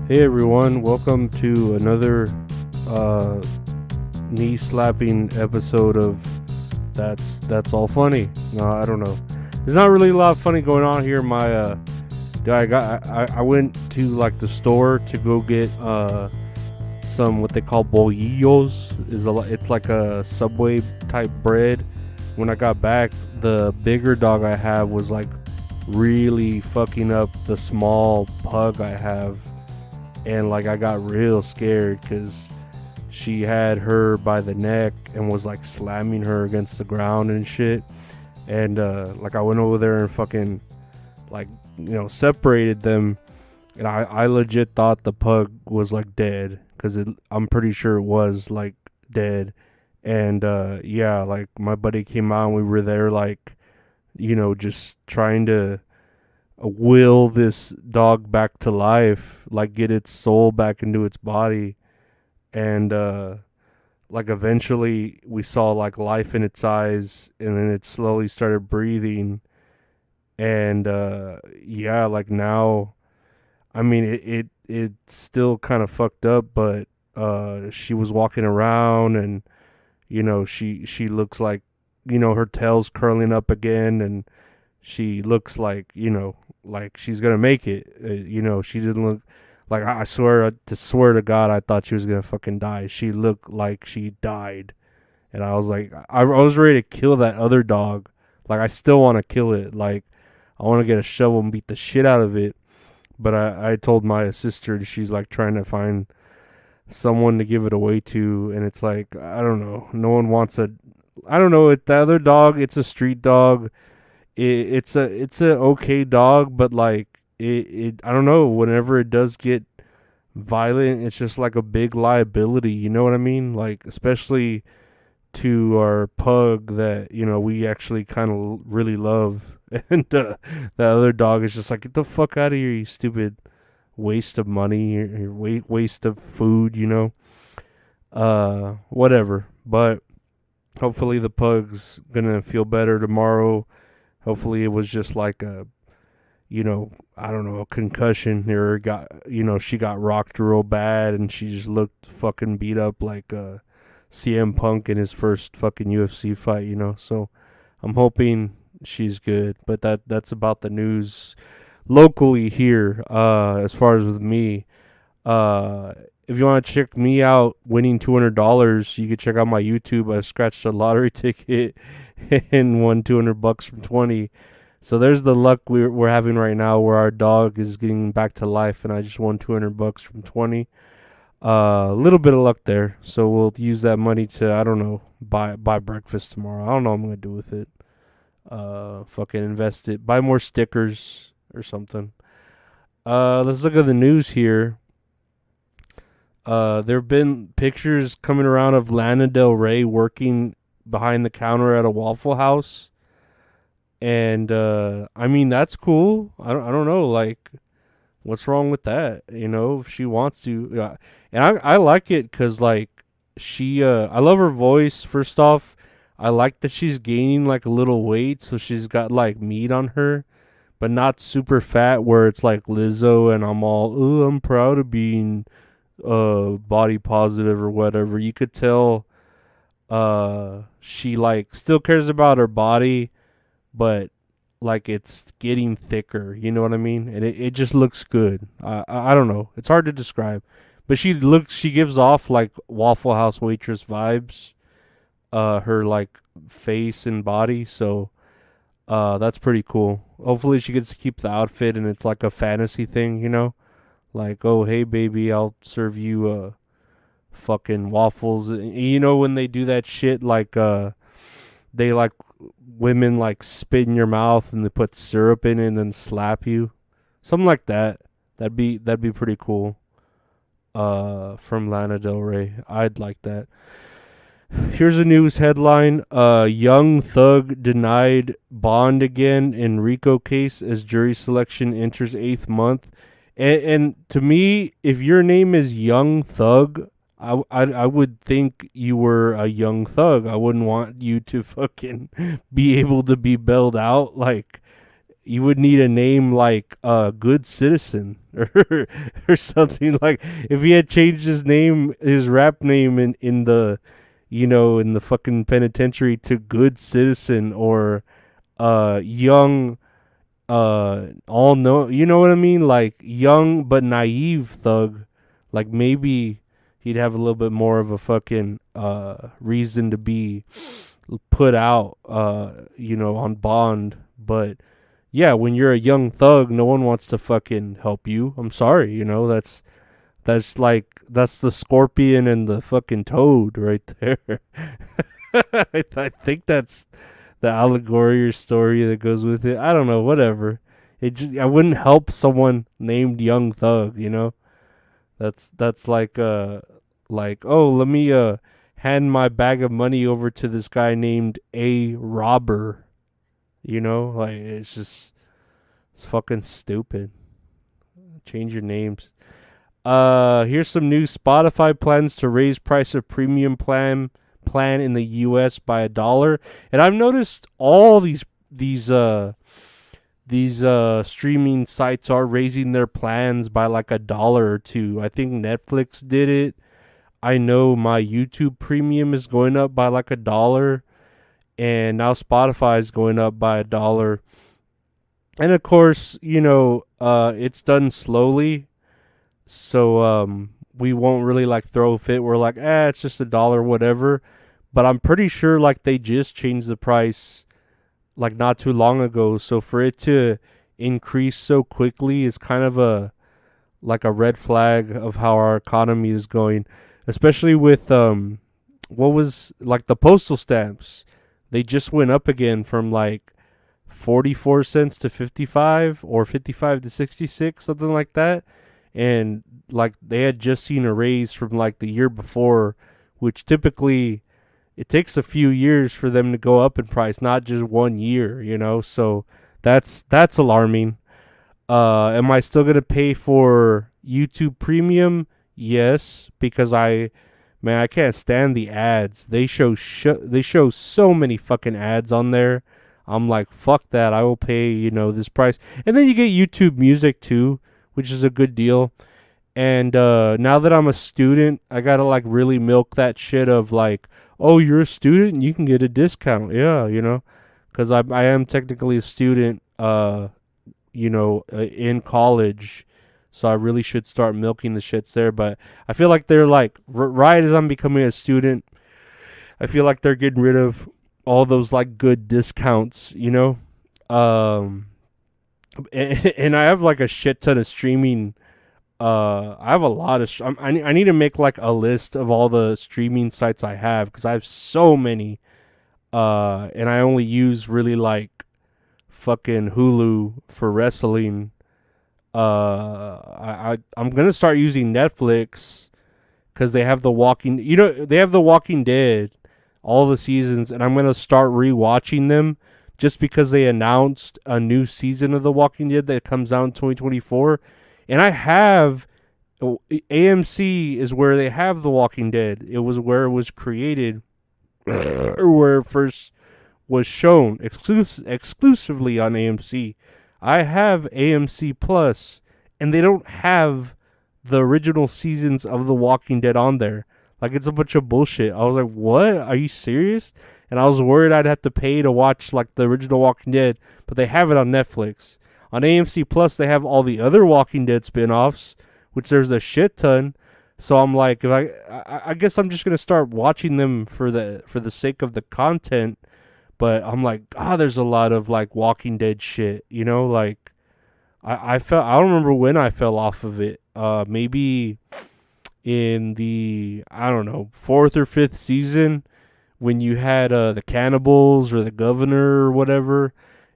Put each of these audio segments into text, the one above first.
Hey everyone, welcome to another knee slapping episode of That's All Funny. No, I don't know. There's not really a lot of funny going on here. I went to like the store to go get some what they call bolillos. It's like a Subway type bread. When I got back, the bigger dog I have was like really fucking up the small pug I have. And like I got real scared because she had her by the neck and was like slamming her against the ground and shit. And like I went over there and fucking like separated them. And I legit thought the pug was like dead because I'm pretty sure it was like dead. And yeah, like my buddy came out and we were there like just trying to will this dog back to life, like get its soul back into its body. And like eventually we saw like life in its eyes, and then it slowly started breathing. And yeah, like now, I mean it's still kind of fucked up, but she was walking around, and she looks like her tail's curling up again, and she looks like she's gonna make it. She didn't look like, I swear to God, I thought she was gonna fucking die. She looked like she died, and I was like, I was ready to kill that other dog. Like I still want to kill it. Like I want to get a shovel and beat the shit out of it. But I told my sister, she's like trying to find someone to give it away to, and it's like I don't know. No one wants a. I don't know. The other dog, it's a street dog. It's a okay dog, but like it I don't know, whenever it does get violent, it's just like a big liability, you know what I mean? Like especially to our pug that we actually kind of really love. And the other dog is just like, get the fuck out of here, you stupid waste of money, your waste of food, whatever. But hopefully the pug's gonna feel better tomorrow. Hopefully it was just like a, I don't know, a concussion, or she got rocked real bad and she just looked fucking beat up like CM Punk in his first fucking UFC fight, So I'm hoping she's good, but that's about the news locally here. As far as with me, if you want to check me out winning $200, you can check out my YouTube. I scratched a lottery ticket and won $200 from 20. So there's the luck we're having right now, where our dog is getting back to life, and I just won $200 from 20. A little bit of luck there. So we'll use that money to, I don't know, buy breakfast tomorrow. I don't know what I'm gonna do with it. Fucking invest it, buy more stickers or something. Let's look at the news here. There have been pictures coming around of Lana Del Ray working behind the counter at a Waffle House, and I mean that's cool. I don't know, like what's wrong with that? If she wants to, and I like it because like I love her voice. First off, I like that she's gaining like a little weight, so she's got like meat on her, but not super fat where it's like Lizzo and I'm all, oh, I'm proud of being body positive or whatever. You could tell she like still cares about her body, but like it's getting thicker, you know what I mean? And it just looks good. I don't know, it's hard to describe, but she gives off like Waffle House waitress vibes, her like face and body. So that's pretty cool. Hopefully she gets to keep the outfit and it's like a fantasy thing, like, oh hey baby, I'll serve you fucking waffles. When they do that shit, like they like women like spit in your mouth and they put syrup in it and then slap you, something like that. That'd be pretty cool. From Lana Del Ray, I'd like that. Here's a news headline. Young Thug denied bond again in RICO case as jury selection enters 8th month. And to me, if your name is Young Thug, I would think you were a young thug. I wouldn't want you to fucking be able to be bailed out. Like, you would need a name like Good Citizen or something. Like if he had changed his name, his rap name in the in the fucking penitentiary to Good Citizen or young all know, you know what I mean? Like young but naive thug. Like maybe he'd have a little bit more of a fucking reason to be put out on bond. But yeah, when you're a young thug, no one wants to fucking help you. I'm sorry, that's the scorpion and the fucking toad right there. I think that's the allegory or story that goes with it. I don't know, whatever. I wouldn't help someone named Young Thug, That's like oh, let me hand my bag of money over to this guy named A Robber. Like it's fucking stupid. Change your names. Here's some new Spotify plans to raise price of premium plan in the US by $1. And I've noticed all these streaming sites are raising their plans by like $1 or $2. I think Netflix did it. I know my YouTube premium is going up by like $1, and now Spotify is going up by $1. And of course, it's done slowly, so we won't really like throw a fit. We're like, it's just $1, whatever. But I'm pretty sure like they just changed the price like not too long ago. So for it to increase so quickly is kind of a red flag of how our economy is going, especially with what was like the postal stamps. They just went up again from like 44 cents to 55 or 55 to 66, something like that. And like they had just seen a raise from like the year before, which typically it takes a few years for them to go up in price, not just 1 year, So that's alarming. Am I still gonna pay for YouTube Premium? Yes, because I can't stand the ads. They show so many fucking ads on there. I'm like, fuck that. I will pay, this price. And then you get YouTube Music too, which is a good deal. And now that I'm a student, I gotta like really milk that shit of like, oh, you're a student, you can get a discount. Yeah, because I am technically a student, in college. So I really should start milking the shits there. But I feel like they're like, right as I'm becoming a student, I feel like they're getting rid of all those like good discounts, and I have like a shit ton of streaming. I have a lot of. I need to make like a list of all the streaming sites I have because I have so many. And I only use really like fucking Hulu for wrestling. I'm gonna start using Netflix because they have they have The Walking Dead, all the seasons, and I'm gonna start rewatching them just because they announced a new season of The Walking Dead that comes out in 2024. And I have AMC is where they have The Walking Dead. It was where it was created, or where it first was shown exclusively on AMC. I have AMC Plus, and they don't have the original seasons of The Walking Dead on there. Like, it's a bunch of bullshit. I was like, what? Are you serious? And I was worried I'd have to pay to watch like the original Walking Dead, but they have it on Netflix. On AMC Plus, they have all the other Walking Dead spin-offs, which there's a shit ton. So I'm like, if I guess I'm just gonna start watching them for the sake of the content. But I'm like, there's a lot of like Walking Dead shit, like I don't remember when I fell off of it. Maybe in the, I don't know, 4th or 5th season when you had the cannibals or the governor or whatever.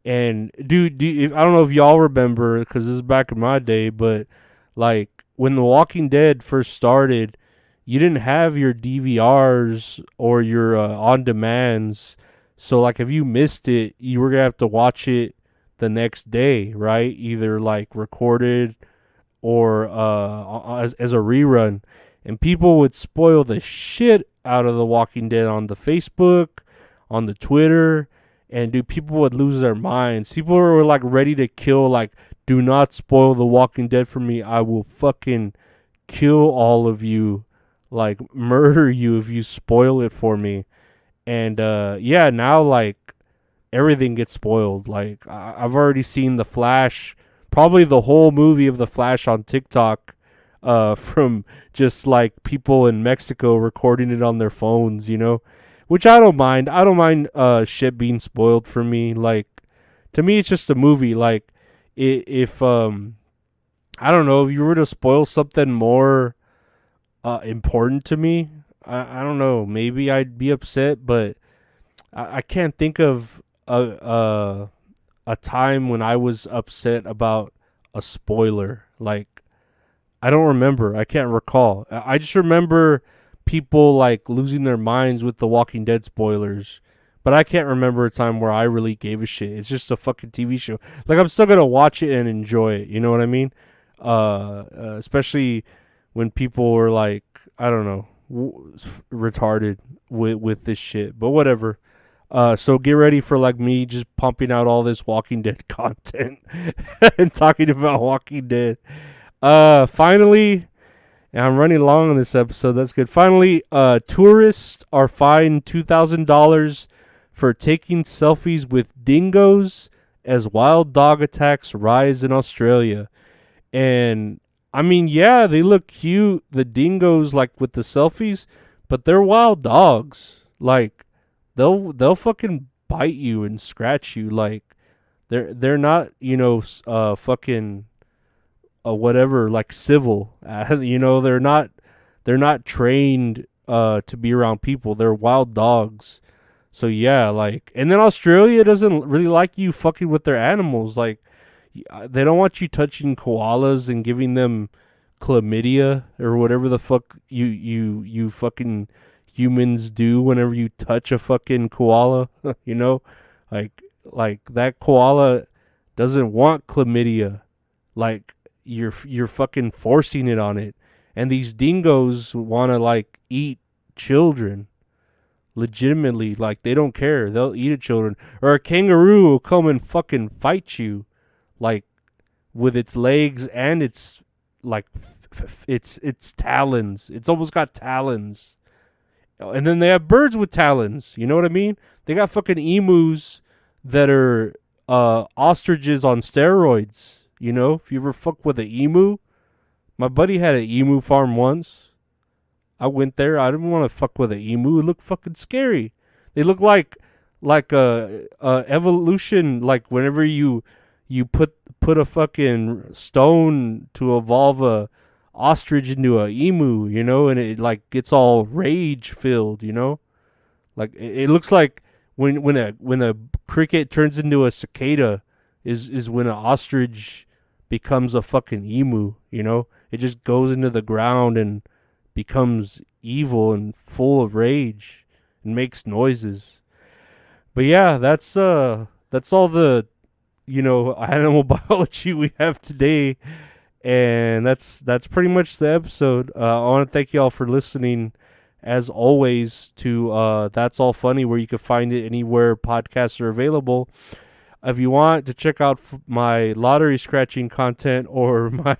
And dude, I don't know if y'all remember because this is back in my day, but like when The Walking Dead first started, you didn't have your DVRs or your on-demands. So like if you missed it, you were gonna have to watch it the next day, right? Either like recorded or as a rerun. And people would spoil the shit out of The Walking Dead on the Facebook, on the Twitter, And dude, people would lose their minds. People were like ready to kill, like, do not spoil The Walking Dead for me. I will fucking kill all of you, like murder you if you spoil it for me. And yeah, now like everything gets spoiled. Like I've already seen The Flash, probably the whole movie of The Flash on TikTok, from just like people in Mexico recording it on their phones, which I don't mind. I don't mind shit being spoiled for me. Like to me, it's just a movie. Like if I don't know, if you were to spoil something more important to me, I don't know. Maybe I'd be upset, but I can't think of a time when I was upset about a spoiler. Like I don't remember. I can't recall. I just remember people like losing their minds with the Walking Dead spoilers. But I can't remember a time where I really gave a shit. It's just a fucking TV show. Like I'm still gonna watch it and enjoy it. You know what I mean? Especially when people were like, I don't know, retarded with this shit. But whatever. So get ready for like me just pumping out all this Walking Dead content and talking about Walking Dead. Finally, and I'm running long on this episode. That's good. Finally, tourists are fined $2,000 for taking selfies with dingoes as wild dog attacks rise in Australia. And I mean, yeah, they look cute, the dingoes, like with the selfies, but they're wild dogs. Like they'll fucking bite you and scratch you. Like they're not, fucking whatever, like civil. They're not trained to be around people. They're wild dogs. So yeah, like, and then Australia doesn't really like you fucking with their animals. Like, they don't want you touching koalas and giving them chlamydia or whatever the fuck you fucking humans do whenever you touch a fucking koala. Like that koala doesn't want chlamydia. Like you're fucking forcing it on it. And these dingoes want to like eat children. Legitimately, like they don't care. They'll eat a children. Or a kangaroo will come and fucking fight you, like with its legs and its like its talons. It's almost got talons. And then they have birds with talons. You know what I mean? They got fucking emus that are ostriches on steroids. If you ever fuck with an emu, my buddy had an emu farm once. I went there. I didn't want to fuck with an emu. It looked fucking scary. They look like a evolution. Like whenever you put a fucking stone to evolve a ostrich into a emu, and it like gets all rage filled. Like it looks like when a cricket turns into a cicada is when an ostrich becomes a fucking emu. It just goes into the ground and becomes evil and full of rage and makes noises. But yeah, that's all the animal biology we have today, and that's pretty much the episode. I want to thank y'all for listening, as always, to That's All Funny, where you can find it anywhere podcasts are available. If you want to check out my lottery scratching content or my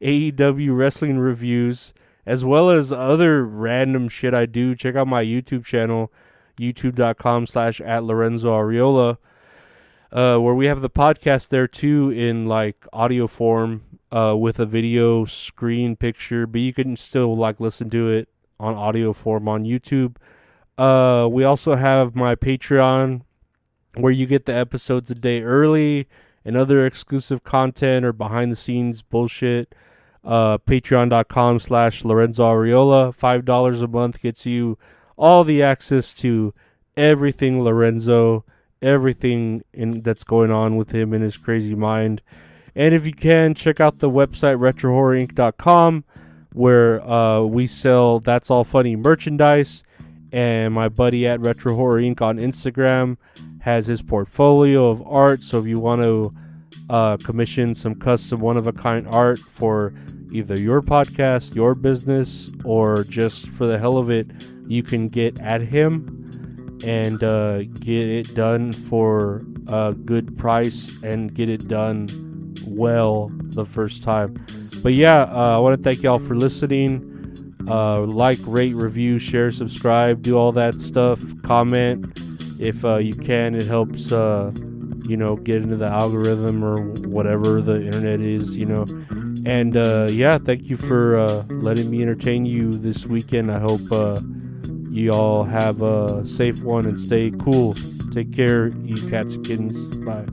AEW wrestling reviews, as well as other random shit I do, check out my YouTube channel, youtube.com/@LorenzoAriola, where we have the podcast there too in like audio form, with a video screen picture, but you can still like listen to it on audio form on YouTube. We also have my Patreon, where you get the episodes a day early and other exclusive content or behind the scenes bullshit. Patreon.com/LorenzoAriola. $5 a month gets you all the access to everything Lorenzo, everything that's going on with him in his crazy mind. And if you can, check out the website retrohorrorinc.com, where we sell That's All Funny merchandise. And my buddy at Retro Horror Inc. on Instagram has his portfolio of art. So if you want to commission some custom one-of-a-kind art for either your podcast, your business, or just for the hell of it, you can get at him. and get it done for a good price and get it done well the first time. But yeah, I want to thank y'all for listening. Like, rate, review, share, subscribe, do all that stuff. Comment if you can. It helps get into the algorithm or whatever the internet is, and yeah, thank you for letting me entertain you this weekend. I hope you all have a safe one and stay cool. Take care, you cats and kittens. Bye.